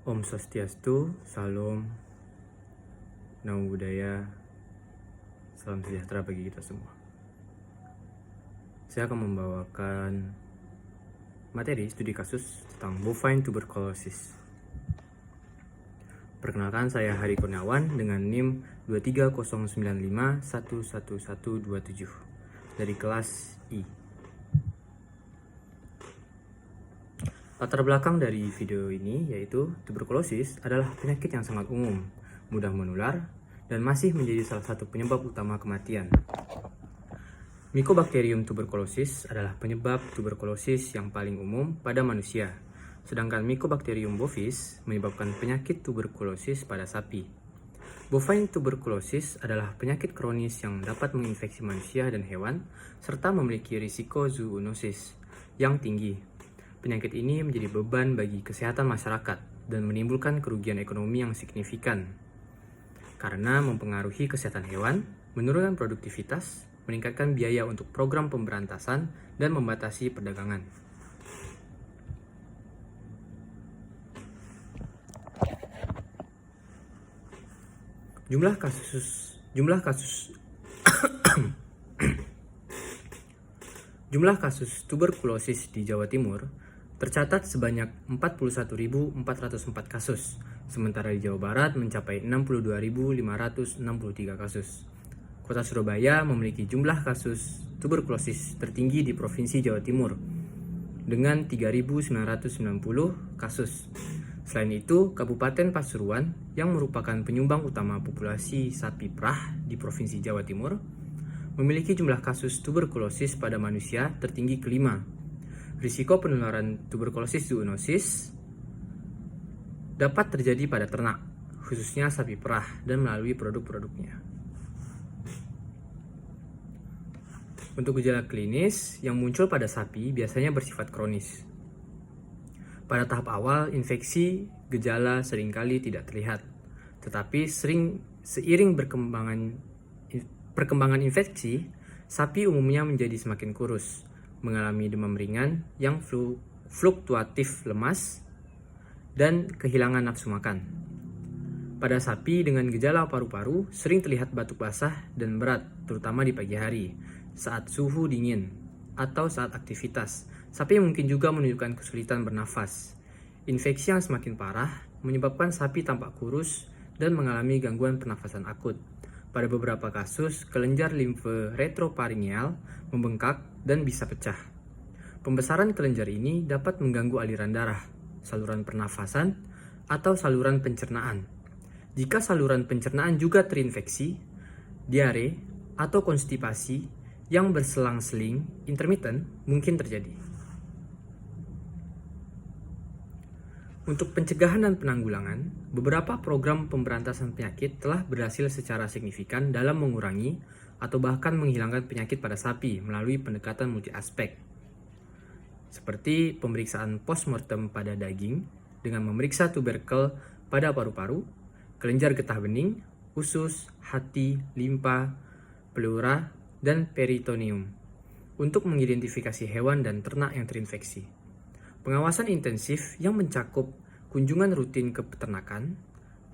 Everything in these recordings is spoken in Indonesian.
Om Swastiastu, Salam, Namo Buddhaya, salam sejahtera bagi kita semua. Saya akan membawakan materi studi kasus tentang bovine tuberculosis. Perkenalkan, saya Hari Kurniawan dengan NIM 23095111127 dari kelas I. Latar belakang dari video ini yaitu tuberkulosis adalah penyakit yang sangat umum, mudah menular, dan masih menjadi salah satu penyebab utama kematian. Mycobacterium tuberculosis adalah penyebab tuberkulosis yang paling umum pada manusia, sedangkan Mycobacterium bovis menyebabkan penyakit tuberkulosis pada sapi. Bovine tuberculosis adalah penyakit kronis yang dapat menginfeksi manusia dan hewan, serta memiliki risiko zoonosis yang tinggi. Penyakit ini menjadi beban bagi kesehatan masyarakat dan menimbulkan kerugian ekonomi yang signifikan karena mempengaruhi kesehatan hewan, menurunkan produktivitas, meningkatkan biaya untuk program pemberantasan, dan membatasi perdagangan. Jumlah kasus tuberkulosis di Jawa Timur tercatat sebanyak 41.404 kasus, sementara di Jawa Barat mencapai 62.563 kasus. Kota Surabaya memiliki jumlah kasus tuberkulosis tertinggi di Provinsi Jawa Timur dengan 3.990 kasus. Selain itu, Kabupaten Pasuruan yang merupakan penyumbang utama populasi sapi perah di Provinsi Jawa Timur memiliki jumlah kasus tuberkulosis pada manusia tertinggi kelima. Risiko penularan tuberkulosis zoonosis dapat terjadi pada ternak, khususnya sapi perah, dan melalui produk-produknya. Untuk gejala klinis yang muncul pada sapi biasanya bersifat kronis. Pada tahap awal, infeksi gejala seringkali tidak terlihat, tetapi seiring perkembangan infeksi, sapi umumnya menjadi semakin kurus, mengalami demam ringan yang fluktuatif, lemas, dan kehilangan nafsu makan. Pada sapi dengan gejala paru-paru, sering terlihat batuk basah dan berat, terutama di pagi hari, saat suhu dingin, atau saat aktivitas. Sapi mungkin juga menunjukkan kesulitan bernafas. Infeksi yang semakin parah menyebabkan sapi tampak kurus dan mengalami gangguan pernafasan akut. Pada beberapa kasus, kelenjar limfe retroparingeal membengkak dan bisa pecah. Pembesaran kelenjar ini dapat mengganggu aliran darah, saluran pernafasan, atau saluran pencernaan. Jika saluran pencernaan juga terinfeksi, diare atau konstipasi yang berselang-seling intermittent mungkin terjadi. Untuk pencegahan dan penanggulangan, beberapa program pemberantasan penyakit telah berhasil secara signifikan dalam mengurangi atau bahkan menghilangkan penyakit pada sapi melalui pendekatan multi aspek. Seperti pemeriksaan postmortem pada daging dengan memeriksa tuberkel pada paru-paru, kelenjar getah bening, usus, hati, limpa, pleura, dan peritoneum untuk mengidentifikasi hewan dan ternak yang terinfeksi. Pengawasan intensif yang mencakup kunjungan rutin ke peternakan,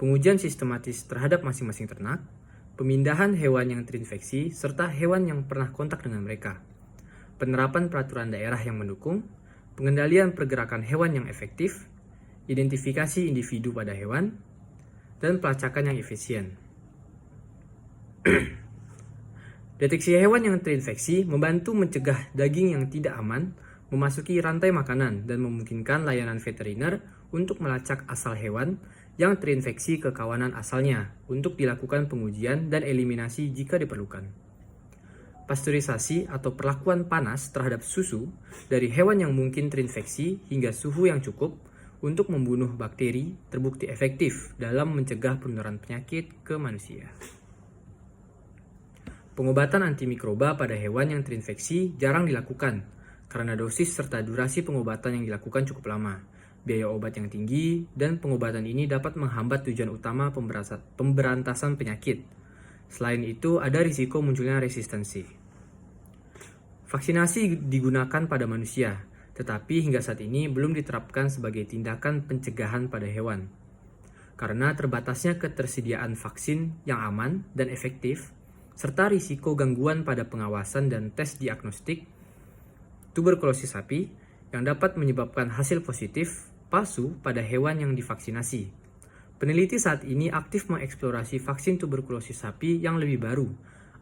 pengujian sistematis terhadap masing-masing ternak, pemindahan hewan yang terinfeksi, serta hewan yang pernah kontak dengan mereka, penerapan peraturan daerah yang mendukung, pengendalian pergerakan hewan yang efektif, identifikasi individu pada hewan, dan pelacakan yang efisien. Deteksi hewan yang terinfeksi membantu mencegah daging yang tidak aman memasuki rantai makanan dan memungkinkan layanan veteriner untuk melacak asal hewan yang terinfeksi ke kawanan asalnya untuk dilakukan pengujian dan eliminasi jika diperlukan. Pasteurisasi atau perlakuan panas terhadap susu dari hewan yang mungkin terinfeksi hingga suhu yang cukup untuk membunuh bakteri terbukti efektif dalam mencegah penularan penyakit ke manusia. Pengobatan antimikroba pada hewan yang terinfeksi jarang dilakukan karena dosis serta durasi pengobatan yang dilakukan cukup lama, biaya obat yang tinggi, dan pengobatan ini dapat menghambat tujuan utama pemberantasan penyakit. Selain itu, ada risiko munculnya resistensi. Vaksinasi digunakan pada manusia, tetapi hingga saat ini belum diterapkan sebagai tindakan pencegahan pada hewan. karena terbatasnya ketersediaan vaksin yang aman dan efektif, serta risiko gangguan pada pengawasan dan tes diagnostik tuberkulosis sapi yang dapat menyebabkan hasil positif palsu pada hewan yang divaksinasi. Peneliti saat ini aktif mengeksplorasi vaksin tuberkulosis sapi yang lebih baru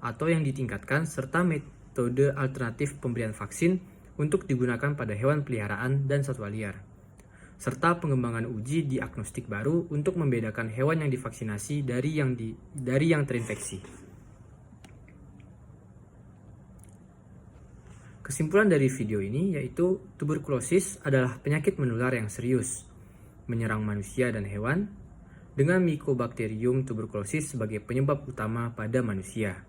atau yang ditingkatkan serta metode alternatif pemberian vaksin untuk digunakan pada hewan peliharaan dan satwa liar, serta pengembangan uji diagnostik baru untuk membedakan hewan yang divaksinasi dari yang terinfeksi. Kesimpulan dari video ini yaitu tuberkulosis adalah penyakit menular yang serius, menyerang manusia dan hewan, dengan Mycobacterium tuberculosis sebagai penyebab utama pada manusia,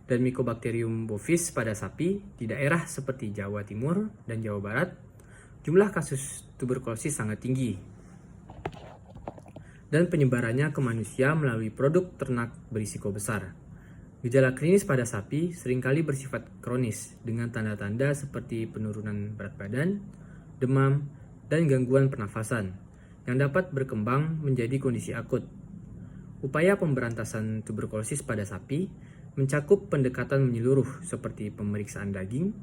dan Mycobacterium bovis pada sapi di daerah seperti Jawa Timur dan Jawa Barat. Jumlah kasus tuberkulosis sangat tinggi, dan penyebarannya ke manusia melalui produk ternak berisiko besar. Gejala klinis pada sapi seringkali bersifat kronis dengan tanda-tanda seperti penurunan berat badan, demam, dan gangguan pernafasan yang dapat berkembang menjadi kondisi akut. Upaya pemberantasan tuberkulosis pada sapi mencakup pendekatan menyeluruh seperti pemeriksaan daging,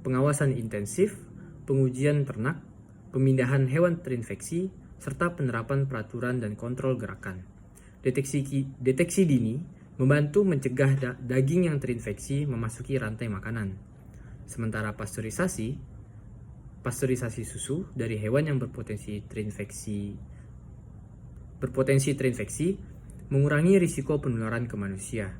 pengawasan intensif, pengujian ternak, pemindahan hewan terinfeksi, serta penerapan peraturan dan kontrol gerakan. Deteksi dini membantu mencegah daging yang terinfeksi memasuki rantai makanan. Sementara pasteurisasi susu dari hewan yang berpotensi terinfeksi mengurangi risiko penularan ke manusia.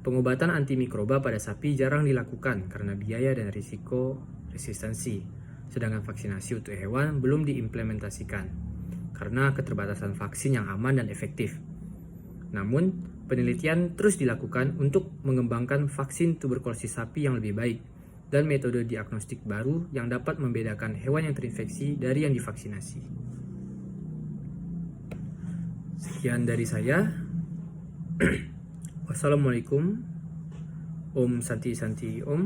Pengobatan antimikroba pada sapi jarang dilakukan karena biaya dan risiko resistensi, sedangkan vaksinasi untuk hewan belum diimplementasikan karena keterbatasan vaksin yang aman dan efektif. Namun, penelitian terus dilakukan untuk mengembangkan vaksin tuberkulosis sapi yang lebih baik dan metode diagnostik baru yang dapat membedakan hewan yang terinfeksi dari yang divaksinasi. Sekian dari saya. Wassalamualaikum. Om Santi Santi Om.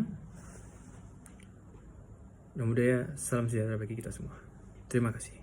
Mudah-mudahan salam sejahtera bagi kita semua. Terima kasih.